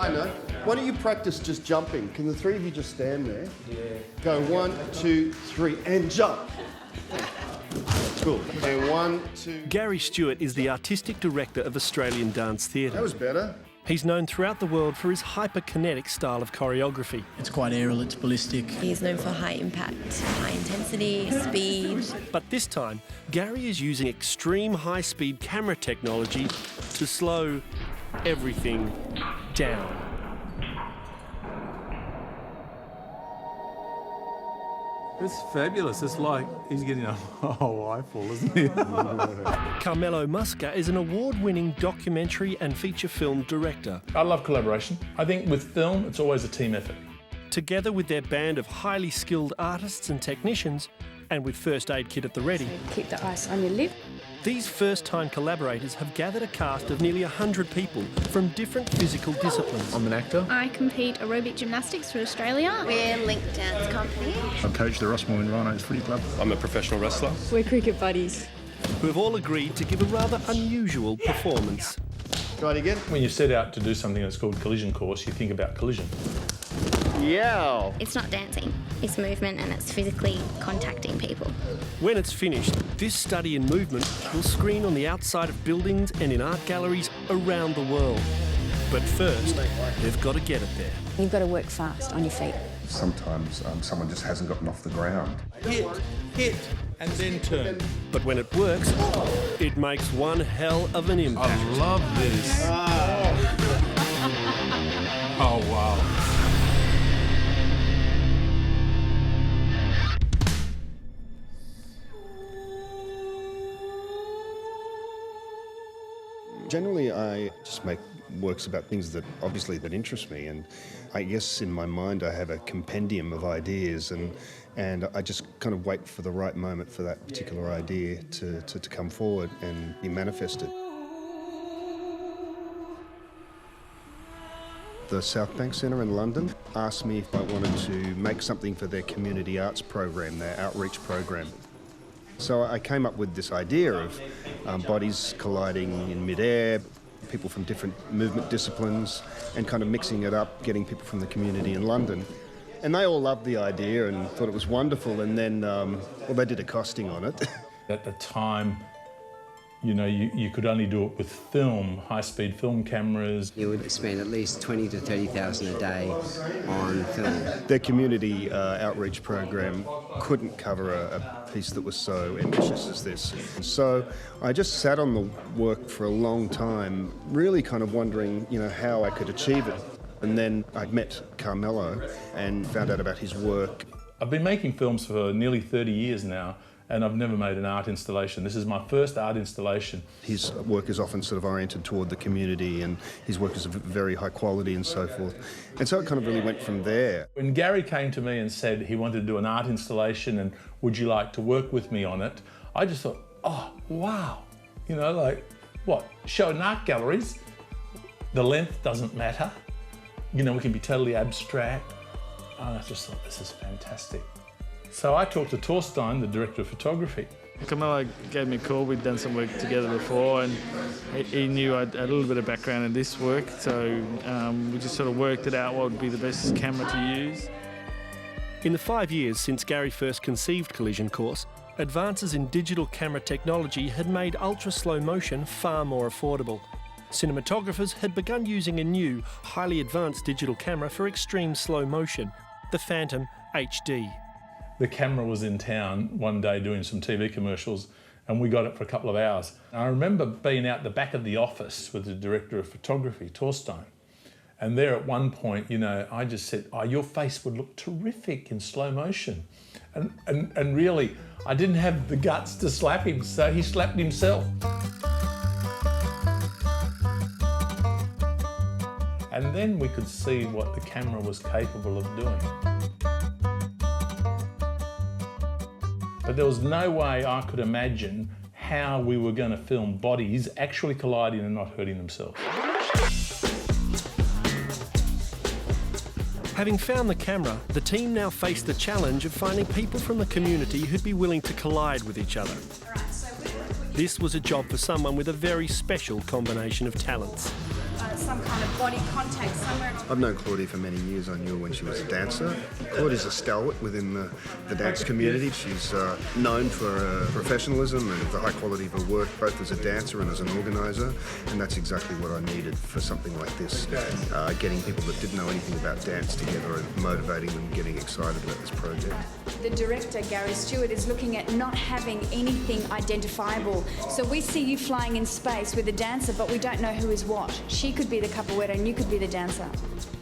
I know. Why don't you practice just jumping? Can the three of you just stand there? Yeah. Go 1, 2, 3, and jump. Cool. And 1, 2... Garry Stewart is the artistic director of Australian Dance Theatre. That was better. He's known throughout the world for his hyperkinetic style of choreography. It's quite aerial, it's ballistic. He's known for high impact, high intensity, speed. But this time, Garry is using extreme high-speed camera technology to slow everything down. It's fabulous. It's like he's getting a whole eyeful, isn't he? Carmelo Musca is an award-winning documentary and feature film director. I love collaboration. I think with film, it's always a team effort. Together with their band of highly skilled artists and technicians, and with first aid kit at the ready, keep the ice on your lip. These first-time collaborators have gathered a cast of nearly 100 people from different physical disciplines. I'm an actor. I compete aerobic gymnastics for Australia. We're Link Dance Company. I coach the Rossmore and Rhinos Footy Club. I'm a professional wrestler. We're cricket buddies. Who have all agreed to give a rather unusual performance. Try it again. When you set out to do something that's called collision course, you think about collision. Yeah. It's not dancing, it's movement and it's physically contacting people. When it's finished, this study in movement will screen on the outside of buildings and in art galleries around the world. But first, they've got to get it there. You've got to work fast on your feet. Sometimes someone just hasn't gotten off the ground. Hit, and then turn. But when it works, it makes one hell of an impact. I love this. Oh, wow. Generally, I just make works about things that obviously that interest me, and I guess in my mind I have a compendium of ideas, and I just kind of wait for the right moment for that particular idea to come forward and be manifested. The South Bank Centre in London asked me if I wanted to make something for their community arts program, their outreach program. So I came up with this idea of bodies colliding in midair, people from different movement disciplines, and kind of mixing it up, getting people from the community in London. And they all loved the idea and thought it was wonderful, and then, well, they did a costing on it. At the time, you know, you could only do it with film, high-speed film cameras. You would spend at least 20 to 30,000 a day on film. Their community outreach program couldn't cover a piece that was so ambitious as this. So I just sat on the work for a long time, really kind of wondering, you know, how I could achieve it. And then I met Carmelo and found out about his work. I've been making films for nearly 30 years now, and I've never made an art installation. This is my first art installation. His work is often sort of oriented toward the community, and his work is of very high quality and so forth. And so it kind of really went from there. When Garry came to me and said he wanted to do an art installation and would you like to work with me on it, I just thought, oh, wow. You know, like, what? Show in art galleries, the length doesn't matter. You know, we can be totally abstract. And I just thought, this is fantastic. So I talked to Torstein, the director of photography. Carmelo gave me a call. We'd done some work together before, and he knew I had a little bit of background in this work, so we just sort of worked it out what would be the best camera to use. In the 5 years since Garry first conceived Collision Course, advances in digital camera technology had made ultra-slow motion far more affordable. Cinematographers had begun using a new, highly advanced digital camera for extreme slow motion, the Phantom HD. The camera was in town one day doing some TV commercials, and we got it for a couple of hours. I remember being out the back of the office with the director of photography, Torstein, and there at one point, you know, I just said, oh, your face would look terrific in slow motion. And really, I didn't have the guts to slap him, so he slapped himself. And then we could see what the camera was capable of doing. But there was no way I could imagine how we were going to film bodies actually colliding and not hurting themselves. Having found the camera, the team now faced the challenge of finding people from the community who'd be willing to collide with each other. This was a job for someone with a very special combination of talents. some kind of body contact somewhere. I've known Claudia for many years. I knew her when she was a dancer. Claudia's a stalwart within the dance community. She's known for her professionalism and the high quality of her work, both as a dancer and as an organiser, and that's exactly what I needed for something like this. Getting people that didn't know anything about dance together and motivating them, getting excited about this project. The director, Garry Stewart, is looking at not having anything identifiable. So we see you flying in space with a dancer, but we don't know who is what. She could be the capoeira and you could be the dancer.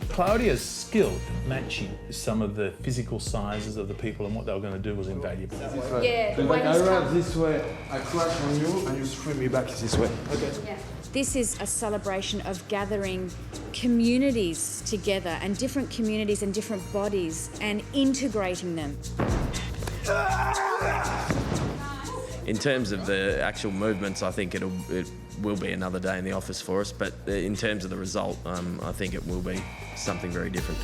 Claudia's skill at matching some of the physical sizes of the people and what they were going to do was invaluable. Yeah, the way I run this way, I crash on you, and you swim me back this way. Okay. Yeah. This is a celebration of gathering communities together and different communities and different bodies and integrating them. In terms of the actual movements, I think it will be another day in the office for us, but in terms of the result, I think it will be something very different.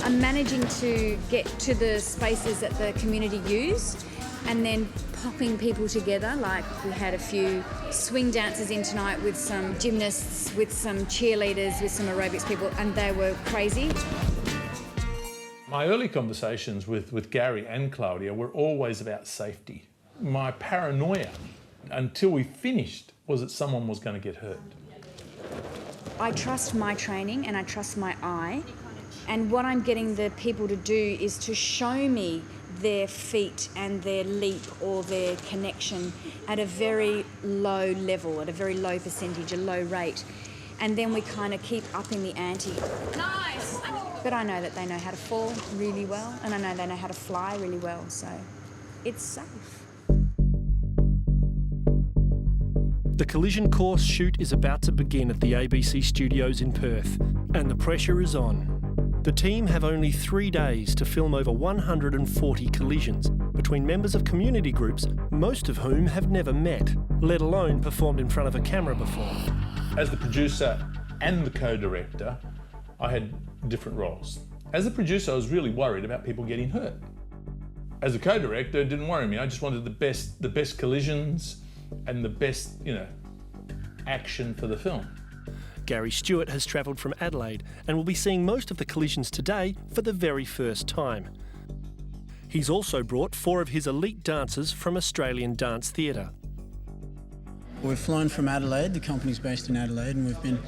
I'm managing to get to the spaces that the community use and then popping people together, like we had a few swing dancers in tonight with some gymnasts, with some cheerleaders, with some aerobics people, and they were crazy. My early conversations with Garry and Claudia were always about safety. My paranoia, until we finished, was that someone was going to get hurt. I trust my training and I trust my eye, and what I'm getting the people to do is to show me their feet and their leap or their connection at a very low level, at a very low percentage, a low rate. And then we kind of keep upping the ante. Nice! But I know that they know how to fall really well, and I know they know how to fly really well, so it's safe. The collision course shoot is about to begin at the ABC studios in Perth, and the pressure is on. The team have only 3 days to film over 140 collisions between members of community groups, most of whom have never met, let alone performed in front of a camera before. As the producer and the co-director, I had different roles. As a producer, I was really worried about people getting hurt. As a co-director, it didn't worry me. I just wanted the best collisions and the best, action for the film. Garry Stewart has travelled from Adelaide and will be seeing most of the collisions today for the very first time. He's also brought 4 of his elite dancers from Australian Dance Theatre. We've flown from Adelaide, the company's based in Adelaide, and we've been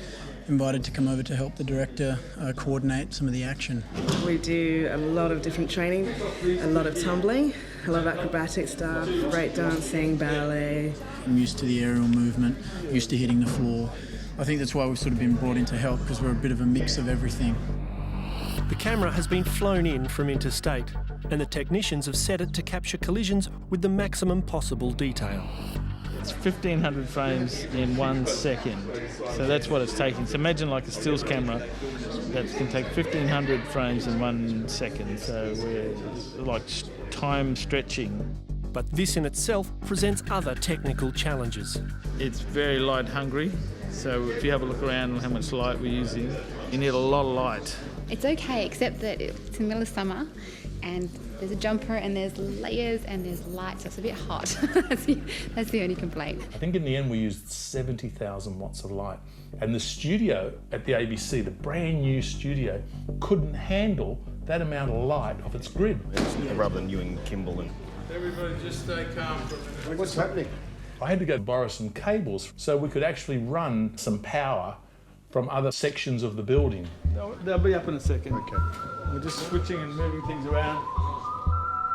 invited to come over to help the director coordinate some of the action. We do a lot of different training, a lot of tumbling, a lot of acrobatic stuff, break dancing, ballet. I'm used to the aerial movement, used to hitting the floor. I think that's why we've sort of been brought in to help, because we're a bit of a mix of everything. The camera has been flown in from interstate, and the technicians have set it to capture collisions with the maximum possible detail. It's 1,500 frames in 1 second, so that's what it's taking. So imagine like a stills camera that can take 1,500 frames in 1 second, so we're like time stretching. But this in itself presents other technical challenges. It's very light hungry, so if you have a look around how much light we're using, you need a lot of light. It's okay, except that it's in the middle of summer and there's a jumper and there's layers and there's light, so it's a bit hot. That's the only complaint. I think in the end we used 70,000 watts of light. And the studio at the ABC, the brand new studio, couldn't handle that amount of light off its grid. Rather than you and Kimball and... Everybody just stay calm for a minute. What's happening? I had to go borrow some cables so we could actually run some power from other sections of the building. They'll be up in a second. Okay. We're just switching and moving things around.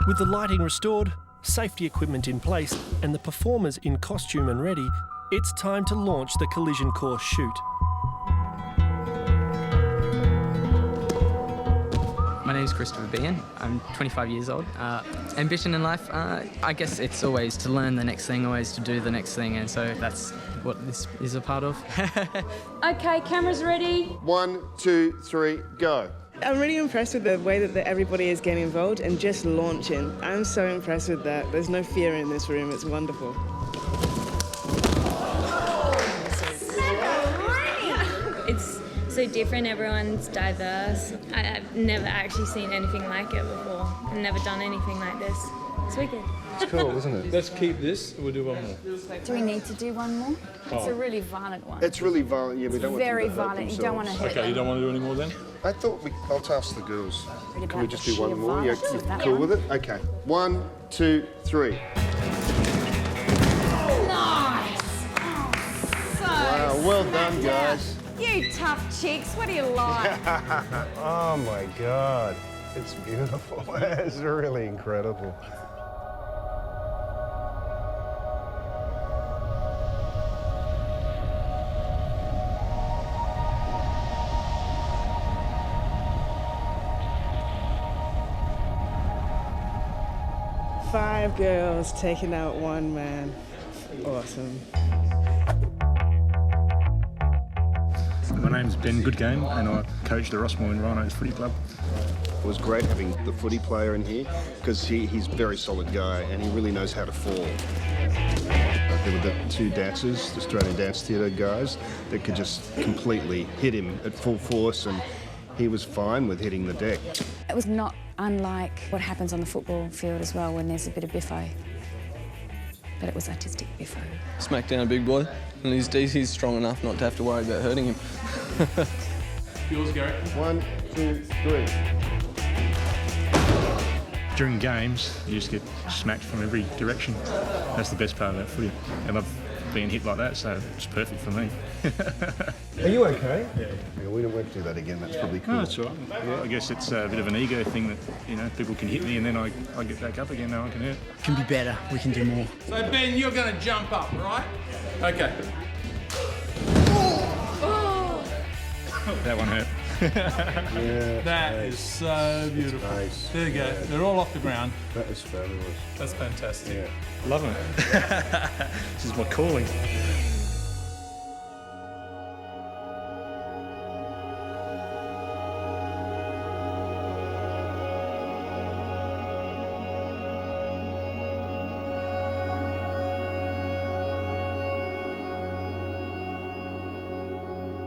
With the lighting restored, safety equipment in place, and the performers in costume and ready, it's time to launch the collision course shoot. My name is Christopher Bean. I'm 25 years old. Ambition in life, I guess it's always to learn the next thing, always to do the next thing, and so that's what this is a part of. Okay, cameras ready. 1, 2, 3, go. I'm really impressed with the way that everybody is getting involved and just launching. I'm so impressed with that. There's no fear in this room. It's wonderful. It's so different. Everyone's diverse. I've never actually seen anything like it before. I've never done anything like this. It's wicked. It's cool, isn't it? Let's keep this. We'll do one more. Do we need to do one more? It's a really violent one. It's really violent. Yeah, we don't want very them to hurt violent. You don't want to hurt Okay, you don't want to do any more then? I thought I'll task the girls. Really Can we about just the do one sheer more? You violence of that cool one. with it? Okay. 1, 2, 3. Nice! Wow, well done, guys. You tough chicks, what do you like? Oh my God, it's beautiful. It's really incredible. Five girls taking out one man. Awesome. My name's Ben Goodgame and I coach the Rossmoreland Rhinos Footy Club. It was great having the footy player in here because he's a very solid guy and he really knows how to fall. There were the two dancers, the Australian Dance Theatre guys, that could just completely hit him at full force, and he was fine with hitting the deck. It was not unlike what happens on the football field as well when there's a bit of biffo. But it was artistic biffo. Smack down a big boy, and he's strong enough not to have to worry about hurting him. Yours, Garry. 1, 2, 3. During games, you just get smacked from every direction. That's the best part of that footy. And I've been hit like that, so it's perfect for me. Are you okay? Yeah, we don't want to do that again. That's probably cool. No, that's all right. Yeah, I guess it's a bit of an ego thing that, people can hit me and then I get back up again. No one can hurt. Can be better. We can do more. So, Ben, you're going to jump up, right? Okay. That one hurt. That is so beautiful. Nice. There you go. They're all off the ground. That is fabulous. That's fantastic. Yeah. Loving it. This is my calling.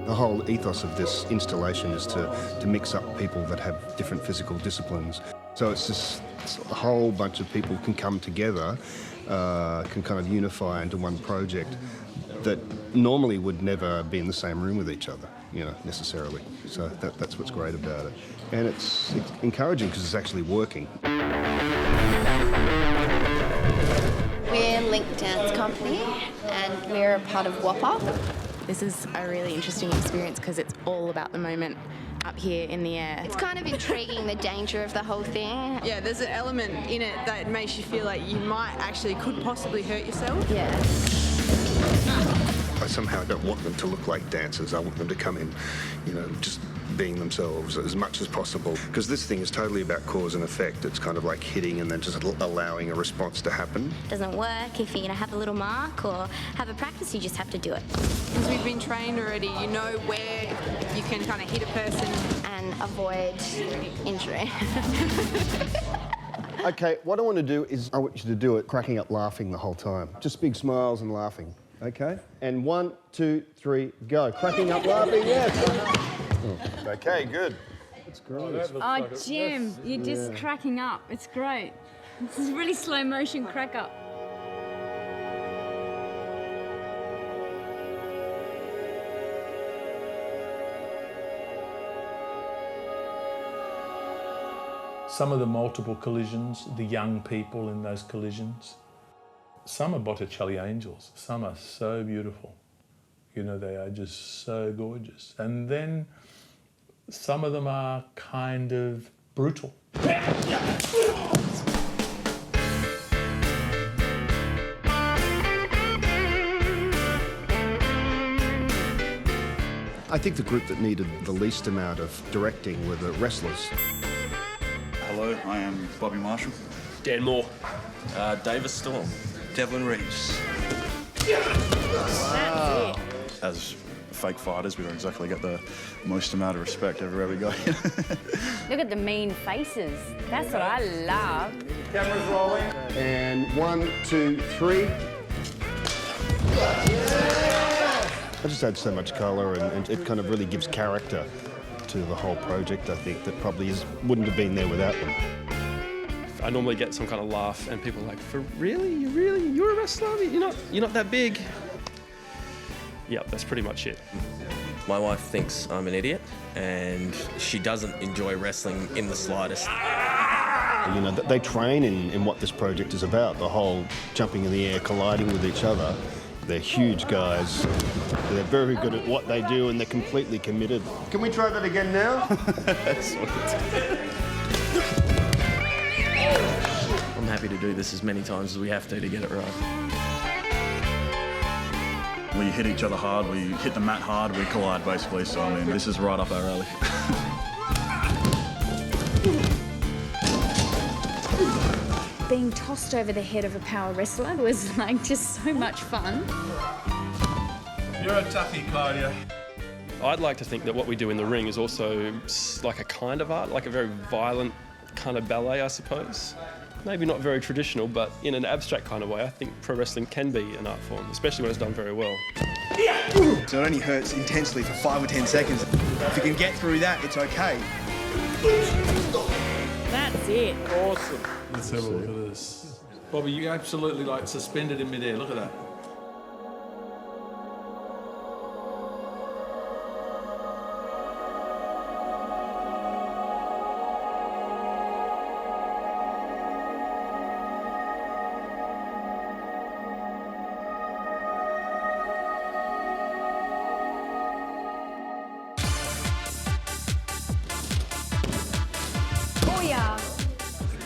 The whole ethos of this installation is to mix up people that have different physical disciplines. So it's a whole bunch of people can come together, can kind of unify into one project that normally would never be in the same room with each other, necessarily. So that's what's great about it. And it's encouraging because it's actually working. We're Link Dance Company and we're a part of WAPA. This is a really interesting experience because it's all about the moment up here in the air. It's kind of intriguing, the danger of the whole thing. Yeah, there's an element in it that makes you feel like you could possibly hurt yourself. Yeah. I somehow don't want them to look like dancers. I want them to come in, just being themselves as much as possible. Because this thing is totally about cause and effect. It's kind of like hitting and then just allowing a response to happen. Doesn't work if you're going to have a little mark or have a practice, you just have to do it. Because we've been trained already, you know where you can kind of hit a person and avoid injury. Okay, what I want to do is I want you to do it cracking up laughing the whole time. Just big smiles and laughing, okay? And 1, 2, 3, go. Cracking up laughing, yes. Okay, good. That's great. Oh, Jim, you're just cracking up. It's great. This is really slow motion crack up. Some of the multiple collisions, the young people in those collisions. Some are Botticelli angels. Some are so beautiful. They are just so gorgeous. And then some of them are kind of brutal. I think the group that needed the least amount of directing were the wrestlers. Hello, I am Bobby Marshall. Dan Moore. Davis Storm. Devlin Reeves. That's it. As fake fighters, we don't exactly get the most amount of respect everywhere we go. Look at the mean faces. That's what I love. Camera's rolling. And 1, 2, 3. I just add so much colour and it kind of really gives character to the whole project, I think, that probably wouldn't have been there without them. I normally get some kind of laugh, and people are like, "For really? You're a wrestler? You're not that big." Yeah, that's pretty much it. My wife thinks I'm an idiot, and she doesn't enjoy wrestling in the slightest. You know, they train in what this project is about, the whole jumping in the air, colliding with each other. They're huge guys. They're very good at what they do, and they're completely committed. Can we try that again now? I'm happy to do this as many times as we have to get it right. We hit each other hard, we hit the mat hard, we collide basically, so I mean, this is right up our alley. Being tossed over the head of a power wrestler was like just so much fun. You're a toughie, Claudia. I'd like to think that what we do in the ring is also like a kind of art, like a very violent kind of ballet, I suppose. Maybe not very traditional, but in an abstract kind of way, I think pro wrestling can be an art form, especially when it's done very well. So it only hurts intensely for 5 or 10 seconds. If you can get through that, it's okay. That's it. Awesome. Let's have a look at this. Bobby, you absolutely like suspended in midair. Look at that.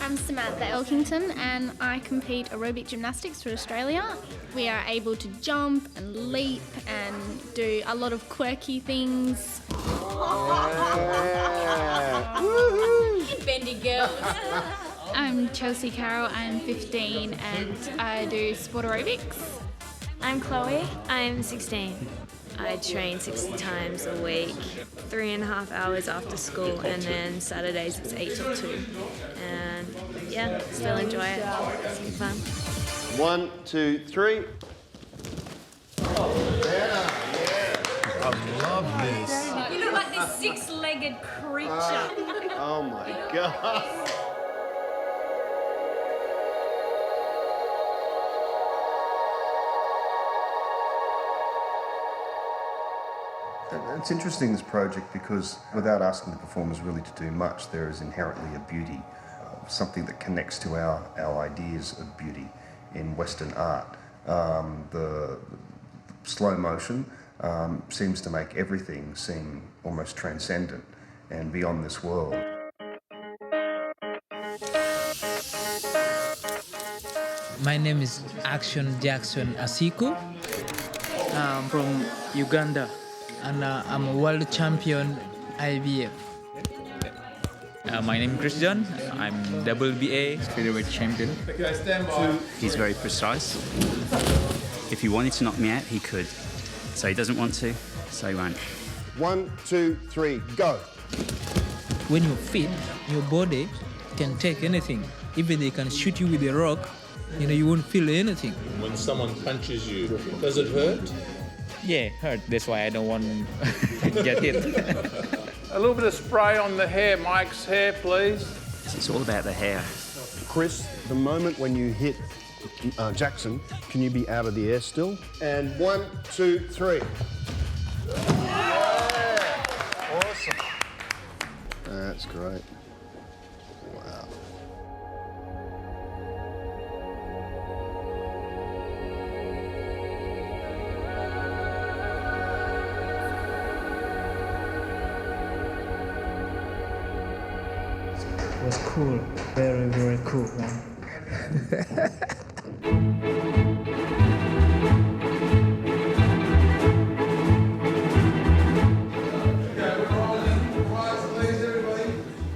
I'm Samantha Elkington and I compete aerobic gymnastics for Australia. We are able to jump and leap and do a lot of quirky things. Bendy girls. I'm Chelsea Carroll, I'm 15 and I do sport aerobics. I'm Chloe, I'm 16. I train 60 times a week, 3.5 hours after school, and then Saturdays it's 8 till 2. And yeah, still enjoy it. It's good fun. 1, 2, 3. I love this. You look like this six-legged creature. Oh my God. It's interesting, this project, because without asking the performers really to do much, there is inherently a beauty, something that connects to our ideas of beauty in Western art. The slow motion seems to make everything seem almost transcendent and beyond this world. My name is Action Jackson Asiku. I'm from Uganda. And I'm a world champion IBF. My name is Christian. I'm WBA featherweight champion. Okay, stand by. He's very precise. If he wanted to knock me out, he could. So he doesn't want to, so he won't. 1, 2, 3, go. When you're fit, your body can take anything. Even they can shoot you with a rock, you won't feel anything. When someone punches you, does it hurt? Yeah, hurt. That's why I don't want to get hit. A little bit of spray on the hair, Mike's hair, please. It's all about the hair. Chris, the moment when you hit Jackson, can you be out of the air still? And 1, 2, 3. Yeah. Awesome. That's great. Wow. It was cool. Very, very cool, man.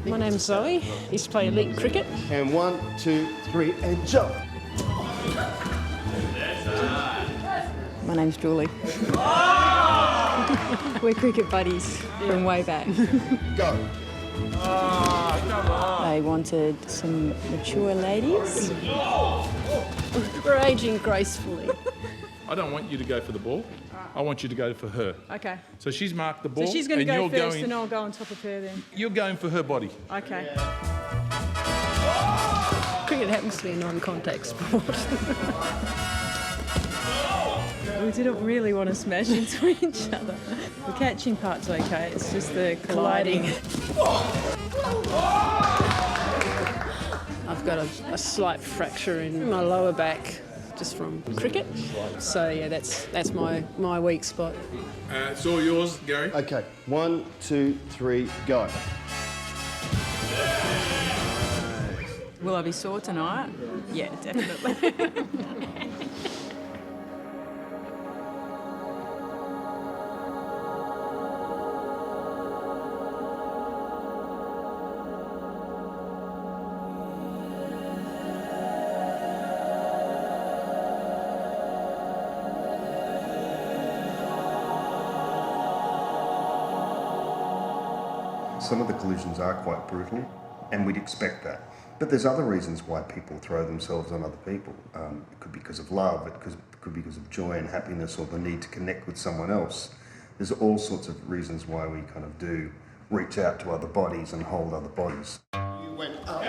My name's Zoe. I used to play elite cricket. And 1, 2, 3, and jump. My name's Julie. We're cricket buddies from way back. Go. They wanted some mature ladies. We're aging gracefully. I don't want you to go for the ball. I want you to go for her. Okay. So she's marked the ball. So she's going to go you're first going, and I'll go on top of her then. You're going for her body. Okay. it happens to be a non-contact sport. We didn't really want to smash into each other. The catching part's okay, it's just the colliding. I've got a slight fracture in my lower back just from cricket. So yeah, that's my weak spot. It's all yours, Garry. Okay, 1, 2, 3, go. Will I be sore tonight? Yeah, definitely. Some of the collisions are quite brutal, and we'd expect that. But there's other reasons why people throw themselves on other people. It could be because of love, it could be because of joy and happiness, or the need to connect with someone else. There's all sorts of reasons why we kind of do reach out to other bodies and hold other bodies. You went up.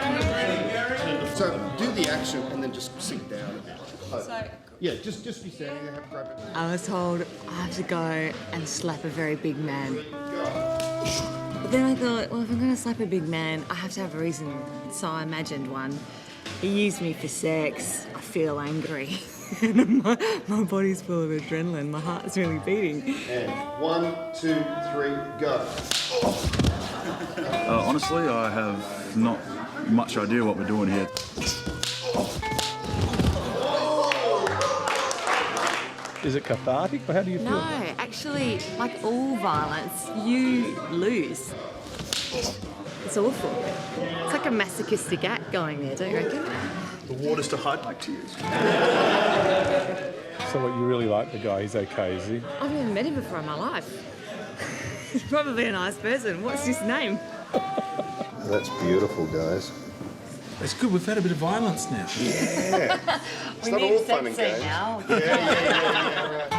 So do the action and then just sink down a bit. So, yeah, just be standing there, grab it. I was told I have to go and slap a very big man. But then I thought, well, if I'm going to slap a big man, I have to have a reason. So I imagined one. He used me for sex. I feel angry. my body's full of adrenaline. My heart's really beating. And 1, 2, 3, go. Honestly, I have not much idea what we're doing here. Is it cathartic, or how do you feel? No, actually, like all violence, you lose. It's awful. It's like a masochistic act going there, don't you reckon? The water's to hide my tears. So what, you really like the guy? He's okay, is he? I've never met him before in my life. He's probably a nice person. What's his name? That's beautiful, guys. It's good, we've had a bit of violence now. Yeah. It's not all fun and games. Now. Yeah, right.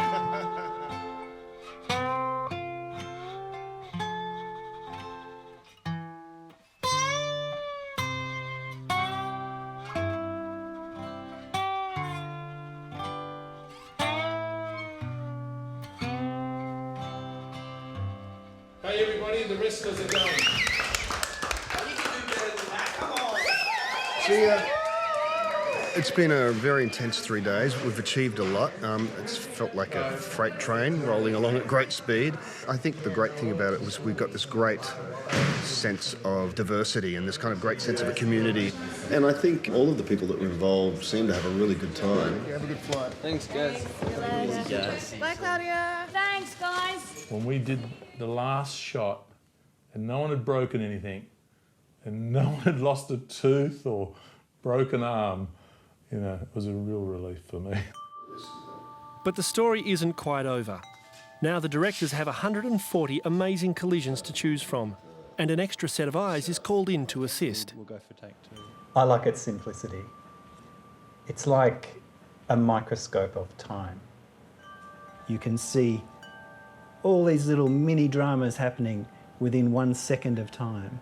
Hey everybody, the wrestlers are going. See ya. It's been a very intense 3 days. We've achieved a lot. It's felt like a freight train rolling along at great speed. I think the great thing about it was we've got this great sense of diversity and this kind of great sense of a community. And I think all of the people that were involved seem to have a really good time. Have a good flight. Thanks, guys. Bye, Claudia. Thanks, guys. When we did the last shot and no one had broken anything and no one had lost a tooth or broken arm, you know, it was a real relief for me. But the story isn't quite over. Now the directors have 140 amazing collisions to choose from, and an extra set of eyes is called in to assist. We'll go for take 2. I like its simplicity. It's like a microscope of time. You can see all these little mini dramas happening within 1 second of time,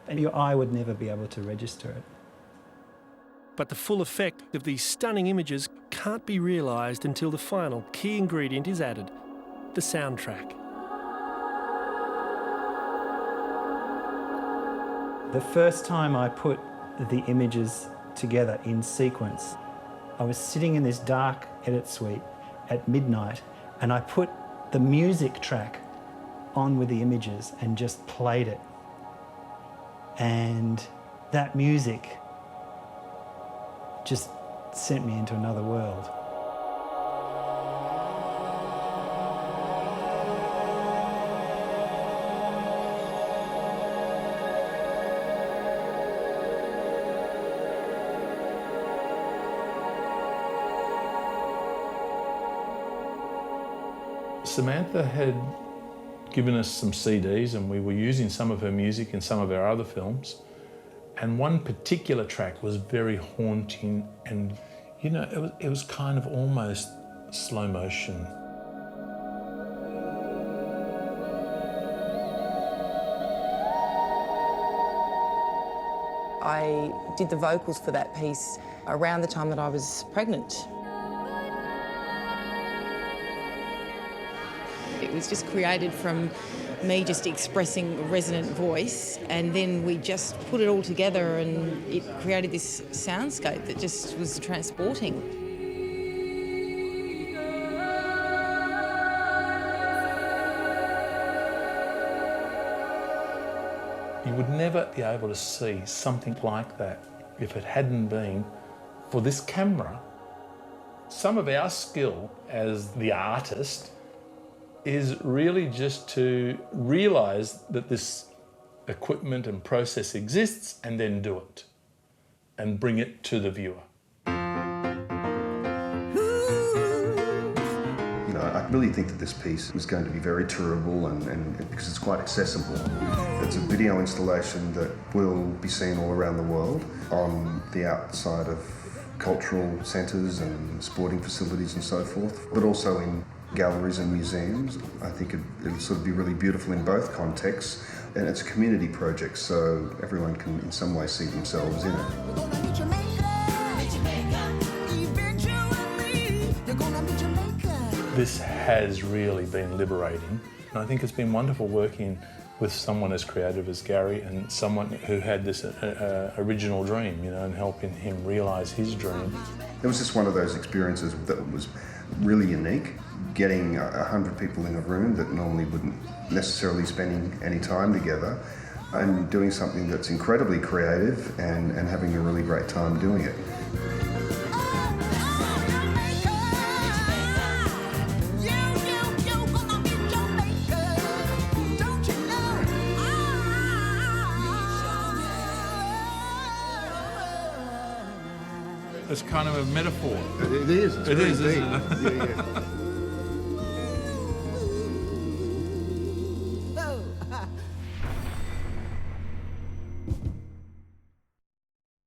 and your eye would never be able to register it. But the full effect of these stunning images can't be realised until the final key ingredient is added, the soundtrack. The first time I put the images together in sequence, I was sitting in this dark edit suite at midnight, and I put the music track on with the images and just played it. And that music just sent me into another world. Samantha had given us some CDs and we were using some of her music in some of our other films. And one particular track was very haunting and, you know, it was kind of almost slow motion. I did the vocals for that piece around the time that I was pregnant. It was just created from me just expressing a resonant voice, and then we just put it all together and it created this soundscape that just was transporting. You would never be able to see something like that if it hadn't been for this camera. Some of our skill as the artist is really just to realise that this equipment and process exists and then do it and bring it to the viewer. You know, I really think that this piece is going to be very tourable and because it's quite accessible. It's a video installation that will be seen all around the world on the outside of cultural centres and sporting facilities and so forth, but also in galleries and museums. I think it'll sort of be really beautiful in both contexts, and it's a community project, so everyone can in some way see themselves in it. This has really been liberating, and I think it's been wonderful working with someone as creative as Garry and someone who had this original dream, you know, and helping him realise his dream. It was just one of those experiences that was really unique, getting 100 people in a room that normally wouldn't necessarily spending any time together, and doing something that's incredibly creative and having a really great time doing it. It's kind of a metaphor. It is. It's very deep. Isn't it? Yeah.